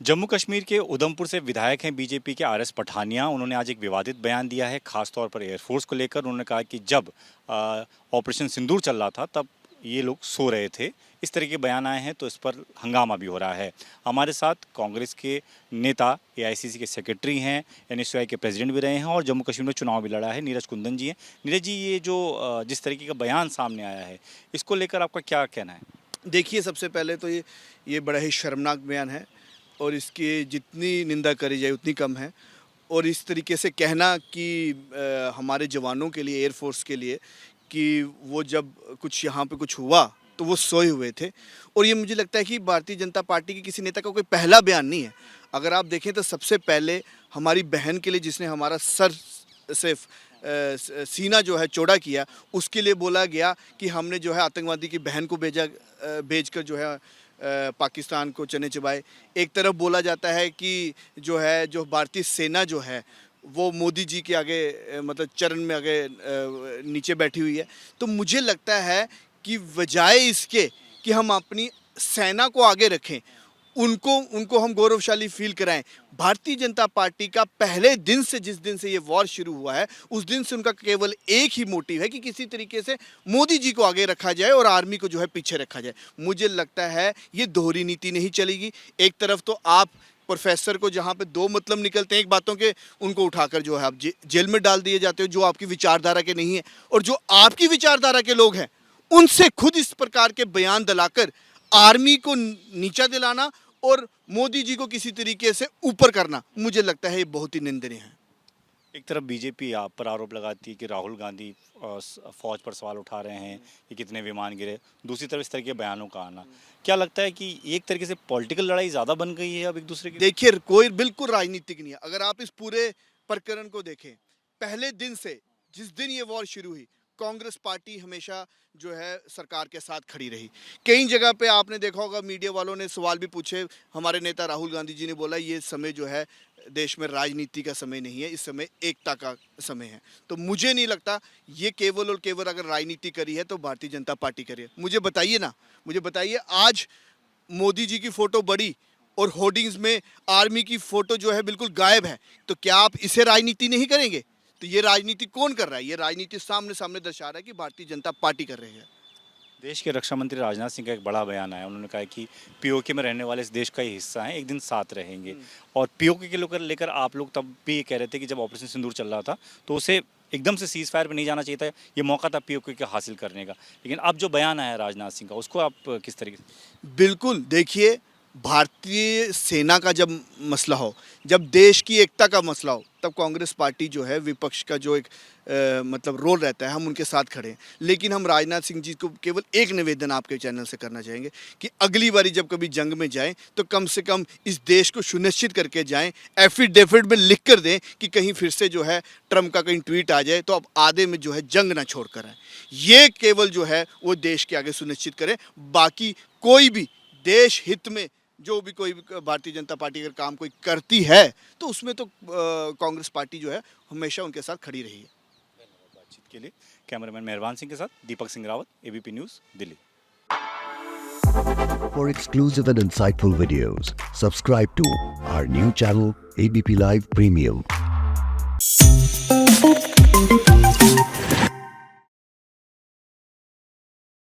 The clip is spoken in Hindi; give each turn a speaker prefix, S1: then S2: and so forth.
S1: जम्मू कश्मीर के उधमपुर से विधायक हैं बीजेपी के आरएस पठानिया। उन्होंने आज एक विवादित बयान दिया है, खासतौर पर एयरफोर्स को लेकर। उन्होंने कहा कि जब ऑपरेशन सिंदूर चल रहा था तब ये लोग सो रहे थे। इस तरह के बयान आए हैं तो इस पर हंगामा भी हो रहा है। हमारे साथ कांग्रेस के नेता, एआईसीसी के सेक्रेटरी हैं, एनएसयूआई के प्रेसिडेंट भी रहे हैं और जम्मू कश्मीर में चुनाव भी लड़ा है, नीरज कुंदन जी हैं। नीरज जी, ये जो जिस तरीके का बयान सामने आया है, इसको लेकर आपका क्या कहना है?
S2: देखिए, सबसे पहले तो ये बड़ा ही शर्मनाक बयान है और इसकी जितनी निंदा करी जाए उतनी कम है। और इस तरीके से कहना कि हमारे जवानों के लिए, एयरफोर्स के लिए, कि वो जब कुछ यहाँ पे कुछ हुआ तो वो सोए हुए थे। और ये मुझे लगता है कि भारतीय जनता पार्टी के किसी नेता का कोई पहला बयान नहीं है। अगर आप देखें तो सबसे पहले हमारी बहन के लिए, जिसने हमारा सर से सीना जो है चौड़ा किया, उसके लिए बोला गया कि हमने जो है आतंकवादी की बहन को भेजकर जो है पाकिस्तान को चने चबाए। एक तरफ बोला जाता है कि जो भारतीय सेना जो है वो मोदी जी के आगे मतलब चरण में आगे नीचे बैठी हुई है। तो मुझे लगता है कि बजाय इसके कि हम अपनी सेना को आगे रखें, उनको हम गौरवशाली फील कराएं। भारतीय जनता पार्टी का पहले दिन से, जिस दिन से ये वॉर शुरू हुआ है, उस दिन से उनका केवल एक ही मोटिव है कि किसी तरीके से मोदी जी को आगे रखा जाए और आर्मी को जो है पीछे रखा जाए। मुझे लगता है ये दोहरी नीति नहीं चलेगी। एक तरफ तो आप प्रोफेसर को, जहाँ पे दो मतलब निकलते हैं एक बातों के, उनको उठाकर जो है आप जेल में डाल दिए जाते हो, जो आपकी विचारधारा के नहीं है। और जो आपकी विचारधारा के लोग हैं उनसे खुद इस प्रकार के बयान दिलाकर आर्मी को नीचा दिलाना और मोदी जी को किसी तरीके से ऊपर करना, मुझे लगता है ये बहुत ही निंदनीय है।
S1: एक तरफ बीजेपी आप पर आरोप लगाती है कि राहुल गांधी फौज पर सवाल उठा रहे हैं कि कितने विमान गिरे, दूसरी तरफ इस तरह के बयानों का आना, क्या लगता है कि एक तरीके से पॉलिटिकल लड़ाई ज़्यादा बन गई है अब एक दूसरे की?
S2: देखिए, कोई बिल्कुल राजनीतिक नहीं है। अगर आप इस पूरे प्रकरण को देखें, पहले दिन से, जिस दिन ये वॉर शुरू हुई, कांग्रेस पार्टी हमेशा जो है सरकार के साथ खड़ी रही। कई जगह पे आपने देखा होगा, मीडिया वालों ने सवाल भी पूछे, हमारे नेता राहुल गांधी जी ने बोला ये समय जो है देश में राजनीति का समय नहीं है, इस समय एकता का समय है। तो मुझे नहीं लगता ये केवल और केवल अगर राजनीति करी है तो भारतीय जनता पार्टी करी है। मुझे बताइए आज मोदी जी की फोटो बड़ी और होर्डिंग्स में आर्मी की फोटो जो है बिल्कुल गायब है, तो क्या आप इसे राजनीति नहीं करेंगे? तो ये राजनीति कौन कर रहा है? ये राजनीति सामने सामने दर्शा रहा है कि भारतीय जनता पार्टी कर रही है।
S1: देश के रक्षा मंत्री राजनाथ सिंह का एक बड़ा बयान आया। उन्होंने कहा कि पीओके में रहने वाले इस देश का ही हिस्सा हैं, एक दिन साथ रहेंगे। और पीओके के लेकर आप लोग तब भी ये कह रहे थे कि जब ऑपरेशन सिंदूर चल रहा था तो उसे एकदम से सीज फायर पर नहीं जाना चाहिए था, ये मौका था पीओके के हासिल करने का। लेकिन अब जो बयान आया राजनाथ सिंह का, उसको आप किस तरीके से?
S2: बिल्कुल, देखिए, भारतीय सेना का जब मसला हो, जब देश की एकता का मसला हो, तब कांग्रेस पार्टी जो है, विपक्ष का जो एक मतलब रोल रहता है, हम उनके साथ खड़े हैं। लेकिन हम राजनाथ सिंह जी को केवल एक निवेदन आपके चैनल से करना चाहेंगे कि अगली बारी जब कभी जंग में जाएं तो कम से कम इस देश को सुनिश्चित करके जाएं, एफिडेविट में लिख कर दें कि कहीं फिर से जो है ट्रम्प का कहीं ट्वीट आ जाए तो अब आधे में जो है जंग ना छोड़ कर आए। ये केवल जो है वो देश के आगे सुनिश्चित करें। बाकी कोई भी देश हित में जो भी कोई भारतीय जनता पार्टी अगर काम कोई करती है तो उसमें तो कांग्रेस पार्टी जो है हमेशा उनके साथ खड़ी रही है।
S1: बातचीत के लिए कैमरामैन मेहरबान सिंह के साथ Deepak Singh Rawat, ABP news, Delhi.
S3: For exclusive and insightful videos, subscribe to our new channel ABP Live Premium.